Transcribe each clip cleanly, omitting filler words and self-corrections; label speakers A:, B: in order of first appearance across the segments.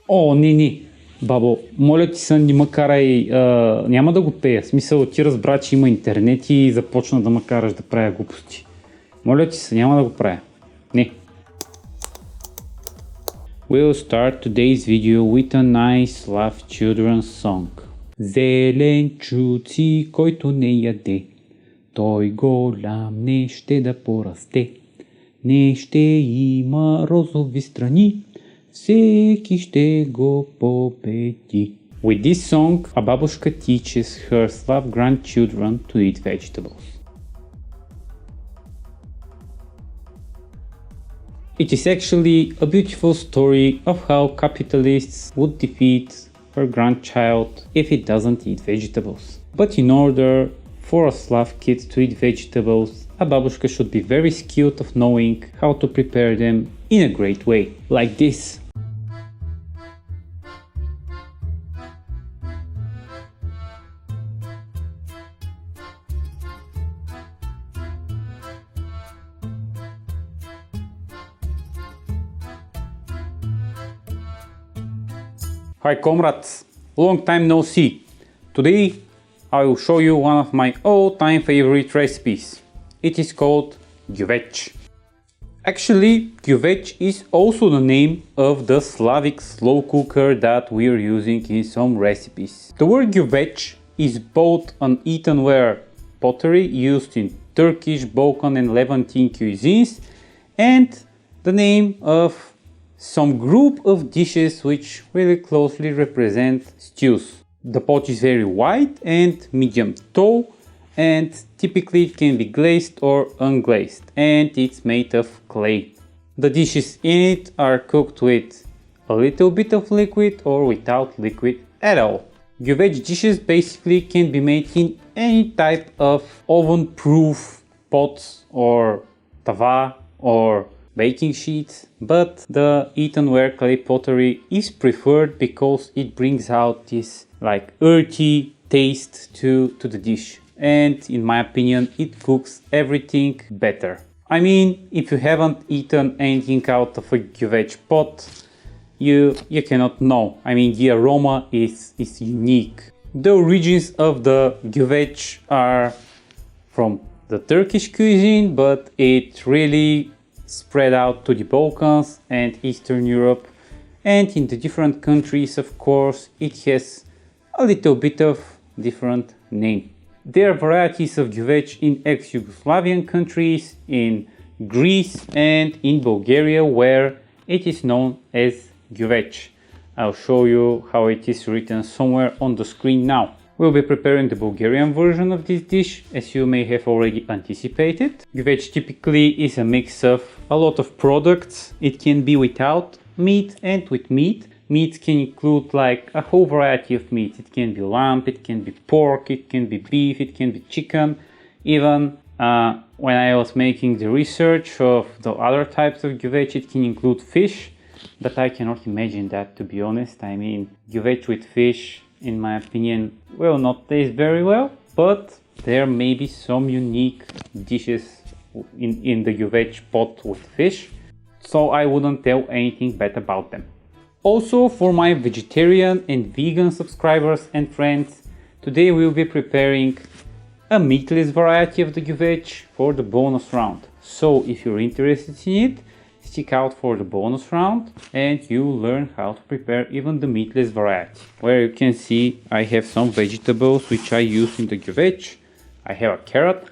A: О, не. Бабо, моля ти се, не ме карай, няма да го пея. В смисъл, ти разбра, че има интернет и започна да ме караш да правя глупости. Моля ти се, няма да го правя. Не. We'll start today's video with a nice SLAV children's song. Зеленчуци, който не яде, той голям не ще да порасте. Не ще има розови страни, всеки ще го победи. With this song, a babushka teaches her Slav grandchildren to eat vegetables. It is actually a beautiful story of how capitalists would defeat her grandchild if it doesn't eat vegetables. But in order for a Slav kid to eat vegetables, a babushka should be very skilled of knowing how to prepare them in a great way, like this. Hi comrades, long time no see. Today I will show you one of my all-time favorite recipes. It is called Gyuvech. Actually, Gyuvech is also the name of the Slavic slow cooker that we are using in some recipes. The word Gyuvech is both an earthenware pottery used in Turkish, Balkan and Levantine cuisines and the name of some group of dishes which really closely represent stews. The pot is very wide and medium tall, and typically it can be glazed or unglazed, and it's made of clay. The dishes in it are cooked with a little bit of liquid or without liquid at all. Gyuvech dishes basically can be made in any type of oven-proof pots or tava or baking sheets, but the earthenware clay pottery is preferred because it brings out this like earthy taste to the dish, and in my opinion it cooks everything better. I mean, if you haven't eaten anything out of a Gyuvech pot, you cannot know. I mean, the aroma is unique. The origins of the Gyuvech are from the Turkish cuisine, but it really spread out to the Balkans and Eastern Europe, and in the different countries, of course, it has a little bit of different name. There are varieties of Gyuvech in ex-Yugoslavian countries, in Greece and in Bulgaria, where it is known as Gyuvech. I'll show you how it is written somewhere on the screen now. We'll be preparing the Bulgarian version of this dish, as you may have already anticipated. Gyuvech typically is a mix of a lot of products. It can be without meat and with meat. Meat can include like a whole variety of meat. It can be lamb, it can be pork, it can be beef, it can be chicken. Even when I was making the research of the other types of Gyuvech, it can include fish, but I cannot imagine that, to be honest. I mean, Gyuvech with fish, in my opinion, will not taste very well, but there may be some unique dishes in the Gyuvech pot with fish, so I wouldn't tell anything bad about them. Also, for my vegetarian and vegan subscribers and friends, today we'll be preparing a meatless variety of the Gyuvech for the bonus round. So if you're interested in it, stick out for the bonus round and you'll learn how to prepare even the meatless variety. Where you can see I have some vegetables which I use in the Gyuvech. I have a carrot.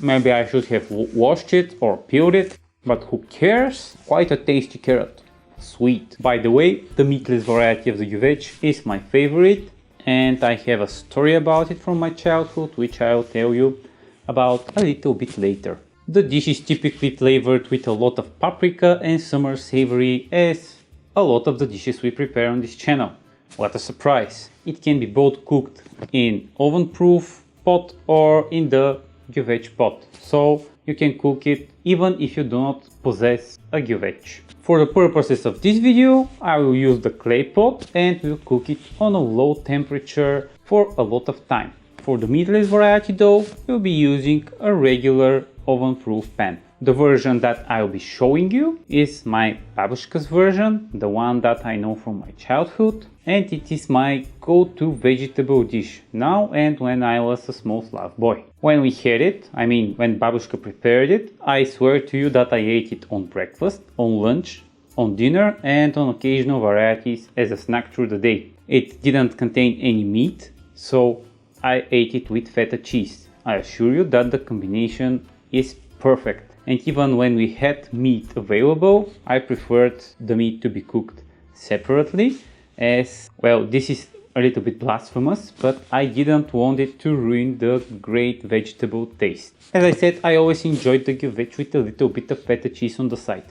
A: Maybe I should have washed it or peeled it, but who cares? Quite a tasty carrot. Sweet. By the way, the meatless variety of the Gyuvech is my favorite, and I have a story about it from my childhood which I'll tell you about a little bit later. The dish is typically flavored with a lot of paprika and summer savory, as a lot of the dishes we prepare on this channel. What a surprise! It can be both cooked in oven-proof pot or in the Gyuvech pot, so you can cook it even if you do not possess a Gyuvech. For the purposes of this video, I will use the clay pot and will cook it on a low temperature for a lot of time. For the meatless variety though, we'll be using a regular oven-proof pan. The version that I'll be showing you is my babushka's version, the one that I know from my childhood, and it is my go-to vegetable dish now and when I was a small Slav boy. When we had it, I mean when babushka prepared it, I swear to you that I ate it on breakfast, on lunch, on dinner and on occasional varieties as a snack through the day. It didn't contain any meat, so I ate it with feta cheese. I assure you that the combination is perfect. And even when we had meat available, I preferred the meat to be cooked separately, as well, this is a little bit blasphemous, but I didn't want it to ruin the great vegetable taste. As I said, I always enjoyed the Gyuvech with a little bit of feta cheese on the side.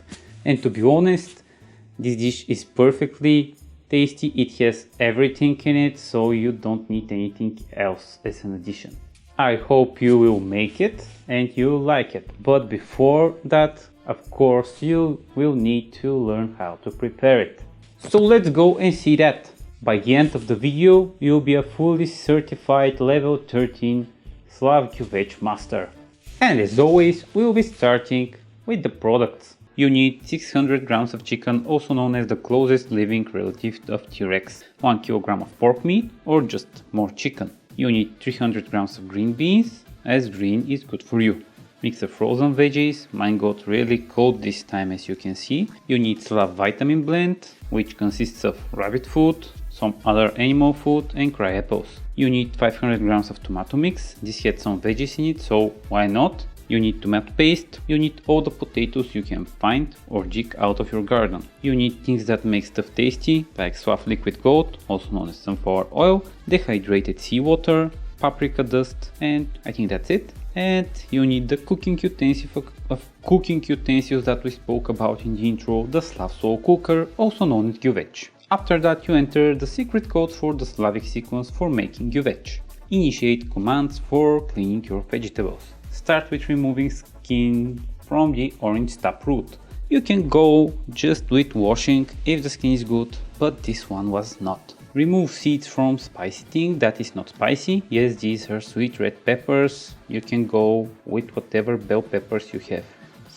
A: And to be honest, this dish is perfectly tasty. It has everything in it, so you don't need anything else as an addition. I hope you will make it and you'll like it. But before that, of course, you will need to learn how to prepare it. So let's go and see that. By the end of the video, you'll be a fully certified level 13 Slav Gyuvech master. And as always, we'll be starting with the products. You need 600 grams of chicken, also known as the closest living relative of T-Rex, 1 kilogram of pork meat or just more chicken. You need 300 grams of green beans, as green is good for you. Mix of frozen veggies, mine got really cold this time as you can see. You need Slav vitamin blend, which consists of rabbit food, some other animal food and cry apples. You need 500 grams of tomato mix, this had some veggies in it, so why not? You need tomato paste, you need all the potatoes you can find or dig out of your garden. You need things that make stuff tasty, like Slav liquid gold, also known as sunflower oil, dehydrated seawater, paprika dust, and I think that's it. And you need the cooking utensils that we spoke about in the intro, the SLAV slow cooker, also known as Gyuvech. After that you enter the secret code for the Slavic sequence for making Gyuvech. Initiate commands for cleaning your vegetables. Start with removing skin from the orange taproot. You can go just with washing if the skin is good, but this one was not. Remove seeds from spicy thing that is not spicy. Yes, these are sweet red peppers. You can go with whatever bell peppers you have.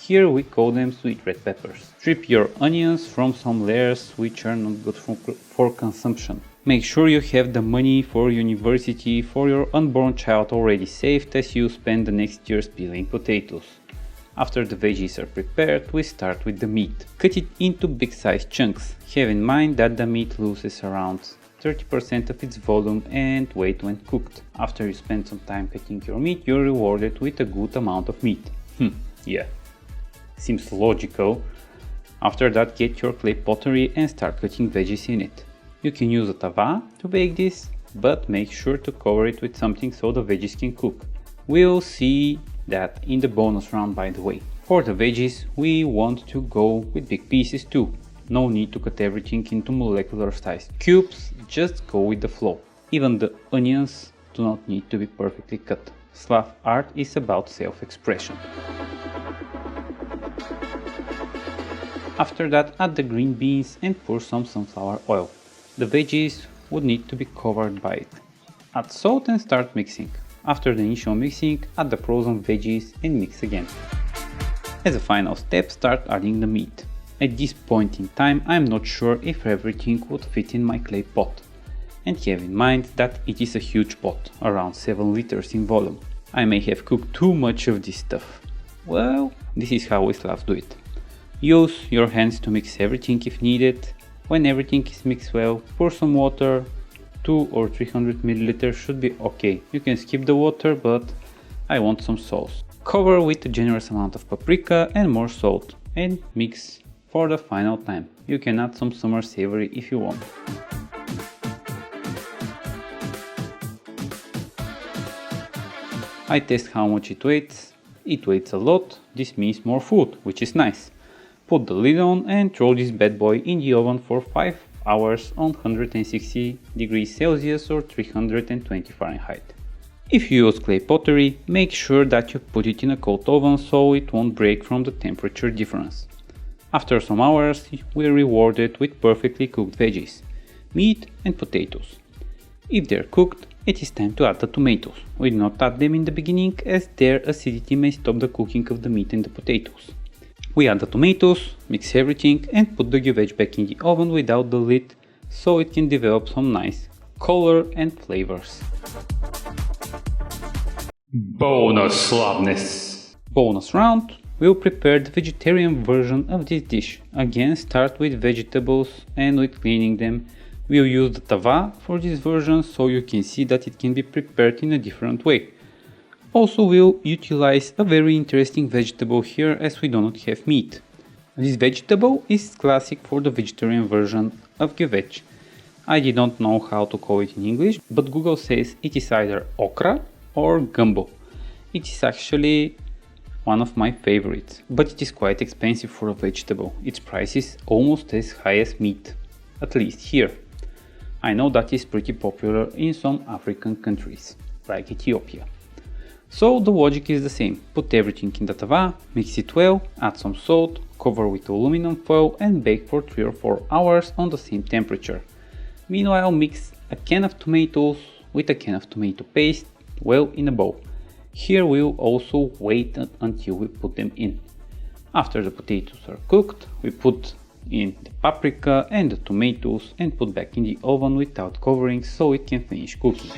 A: Here we call them sweet red peppers. Strip your onions from some layers which are not good for consumption. Make sure you have the money for university for your unborn child already saved as you spend the next years peeling potatoes. After the veggies are prepared, we start with the meat. Cut it into big sized chunks. Have in mind that the meat loses around 30% of its volume and weight when cooked. After you spend some time cutting your meat, you're rewarded with a good amount of meat. Yeah, seems logical. After that, get your clay pottery and start cutting veggies in it. You can use a tava to bake this, but make sure to cover it with something so the veggies can cook. We'll see that in the bonus round, by the way. For the veggies, we want to go with big pieces too. No need to cut everything into molecular sized cubes, just go with the flow. Even the onions do not need to be perfectly cut. Slav art is about self-expression. After that, add the green beans and pour some sunflower oil. The veggies would need to be covered by it. Add salt and start mixing. After the initial mixing, add the frozen veggies and mix again. As a final step, start adding the meat. At this point in time, I am not sure if everything would fit in my clay pot. And have in mind that it is a huge pot, around 7 liters in volume. I may have cooked too much of this stuff. Well, this is how we Slavs do it. Use your hands to mix everything if needed. When everything is mixed well, pour some water. 200 or 300 milliliters should be okay. You can skip the water, but I want some sauce. Cover with a generous amount of paprika and more salt and mix for the final time. You can add some summer savory if you want. I test how much it weighs. It weighs a lot, this means more food, which is nice. Put the lid on and throw this bad boy in the oven for 5 hours on 160 degrees Celsius or 320 Fahrenheit. If you use clay pottery, make sure that you put it in a cold oven so it won't break from the temperature difference. After some hours, we are rewarded with perfectly cooked veggies, meat and potatoes. If they're cooked, it is time to add the tomatoes. We do not add them in the beginning as their acidity may stop the cooking of the meat and the potatoes. We add the tomatoes, mix everything and put the Gyuvech back in the oven without the lid so it can develop some nice color and flavors. Bonus SLAVness! Bonus round! We'll prepare the vegetarian version of this dish. Again, start with vegetables and with cleaning them. We'll use the tava for this version so you can see that it can be prepared in a different way. Also, we'll utilize a very interesting vegetable here as we do not have meat. This vegetable is classic for the vegetarian version of Gyuvech. I did not know how to call it in English, but Google says it is either okra or gumbo. It is actually one of my favorites, but it is quite expensive for a vegetable. Its price is almost as high as meat, at least here. I know that is pretty popular in some African countries, like Ethiopia. So the logic is the same. Put everything in the tava, mix it well, add some salt, cover with aluminum foil and bake for 3 or 4 hours on the same temperature. Meanwhile, mix a can of tomatoes with a can of tomato paste well in a bowl. Here we'll also wait until we put them in. After the potatoes are cooked, we put in the paprika and the tomatoes and put back in the oven without covering so it can finish cooking.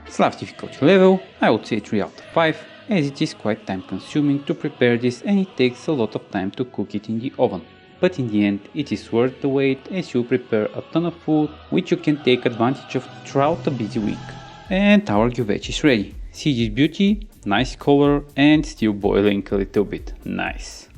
A: SLAV difficulty level, I would say 3 out of 5, as it is quite time consuming to prepare this and it takes a lot of time to cook it in the oven. But in the end it is worth the wait as you prepare a ton of food which you can take advantage of throughout a busy week. And our Gyuvech is ready. See this beauty? Nice color and still boiling a little bit. Nice.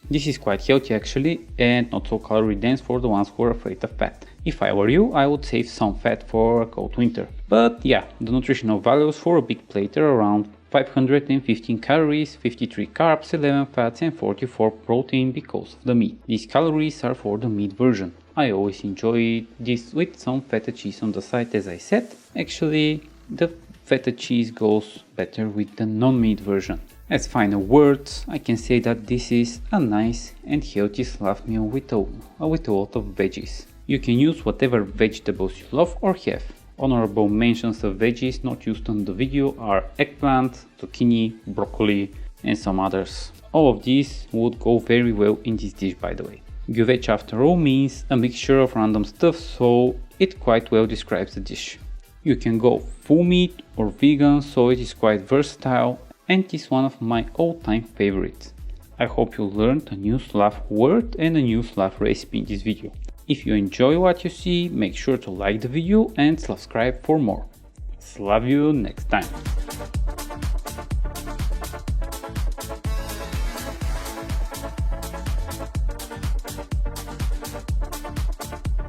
A: This is quite healthy actually and not so calorie dense for the ones who are afraid of fat. If I were you, I would save some fat for a cold winter. But yeah, the nutritional values for a big plate are around 515 calories, 53 carbs, 11 fats and 44 protein because of the meat. These calories are for the meat version. I always enjoy this with some feta cheese on the side as I said. Actually, the feta cheese goes better with the non-meat version. As final words, I can say that this is a nice and healthy SLAV meal with a lot of veggies. You can use whatever vegetables you love or have. Honorable mentions of veggies not used on the video are eggplant, zucchini, broccoli and some others. All of these would go very well in this dish by the way. Gyuvech after all means a mixture of random stuff, so it quite well describes the dish. You can go full meat or vegan, so it is quite versatile and is one of my all-time favorites. I hope you learned a new SLAV word and a new SLAV recipe in this video. If you enjoy what you see, make sure to like the video and subscribe for more. SLAV you next time.